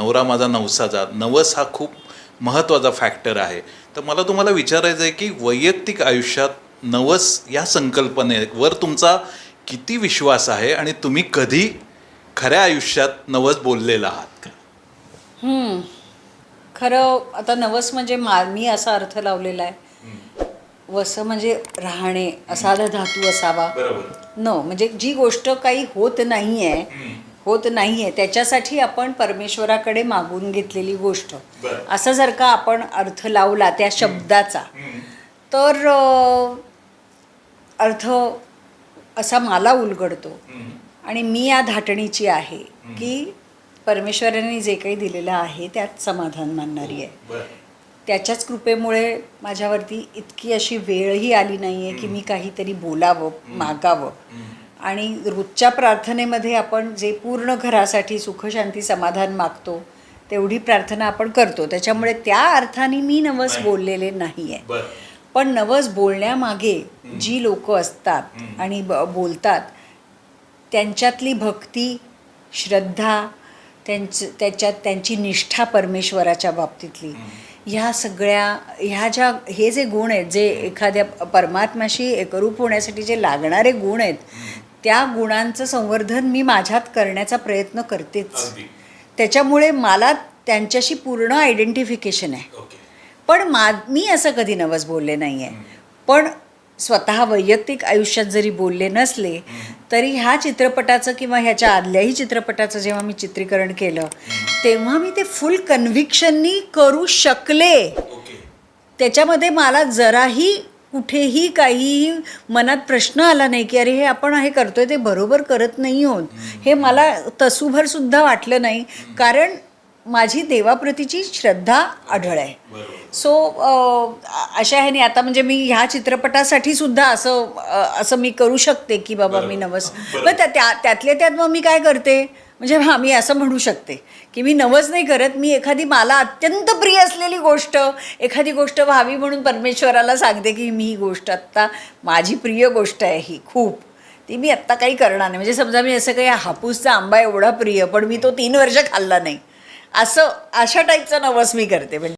नवरा माझा नवसाचा, नवस हा खूप महत्त्वाचा फॅक्टर आहे. तर मला तुम्हाला विचारायचं आहे की वैयक्तिक आयुष्यात नवस या संकल्पनेवर तुमचा किती विश्वास आहे आणि तुम्ही कधी खऱ्या आयुष्यात नवस बोललेला आहात का? खरं आता नवस म्हणजे मी असा अर्थ लावलेला आहे, वस म्हणजे राहणे, असाधा धातू असावा. म्हणजे जी गोष्ट काही होत नाही आहे त्याच्यासाठी आपण परमेश्वराकडे मागून घेतलेली गोष्ट, असं जर का आपण अर्थ लावला त्या शब्दाचा, तर अर्थ असा मला उलगडतो. आणि मी या धाटणीची आहे की परमेश्वराने जे काही दिलेलं आहे त्यात समाधान मानणारी आहे. त्याच्याच कृपेमुळे माझ्यावरती इतकी अशी वेळही आली नाही आहे की मी काहीतरी बोलावं, मागावं. आणि रोजच्या प्रार्थनेमध्ये आपण जे पूर्ण घरासाठी सुखशांती समाधान मागतो तेवढी प्रार्थना आपण करतो. त्याच्यामुळे त्या अर्थाने मी नवस बोललेले नाही आहे. पण नवस बोलण्यामागे जी लोक असतात आणि बोलतात त्यांच्यातली भक्ती, श्रद्धा, त्याच्यात त्यांची निष्ठा परमेश्वराच्या बाबतीतली, हे जे गुण आहेत, जे एखाद्या परमात्म्याशी एकरूप होण्यासाठी जे लागणारे गुण आहेत, त्या गुणांचं संवर्धन मी माझ्यात करण्याचा प्रयत्न करतेच. त्याच्यामुळे मला त्यांच्याशी पूर्ण आयडेंटिफिकेशन आहे. पण मी असं कधी नवस बोलले नाही आहे. पण स्वतः वैयक्तिक आयुष्यात जरी बोलले नसले तरी ह्या चित्रपटाचं किंवा ह्याच्या आदल्याही चित्रपटाचं जेव्हा मी चित्रीकरण केलं तेव्हा मी ते फुल कन्व्हिक्शननी करू शकले. त्याच्यामध्ये मला जराही कुठेही काहीही मनात प्रश्न आला नाही की अरे हे आपण हे करतोय ते बरोबर करत नाही आहोत, हे मला तसूभर सुद्धा वाटलं नाही. कारण माझी देवाप्रतीची श्रद्धा आढळ आहे. सो अशा ह्याने आता म्हणजे मी ह्या चित्रपटासाठी सुद्धा असं मी करू शकते की बाबा मी नवस, पण त्यातल्या त्यात मग मी काय करते म्हणजे मी असं म्हणू शकते की मी नवस नाही करत. मी एखादी मला अत्यंत प्रिय असलेली गोष्ट, एखादी गोष्ट व्हावी म्हणून परमेश्वराला सांगते की मी ही गोष्ट आत्ता माझी प्रिय गोष्ट आहे, ही खूप ती मी आत्ता काही करणार नाही. म्हणजे समजा मी असं काही हापूसचा आंबा एवढा प्रिय पण मी तो 3 वर्ष खाल्ला नाही, अशा टाईपचा नवस मी करते. म्हणजे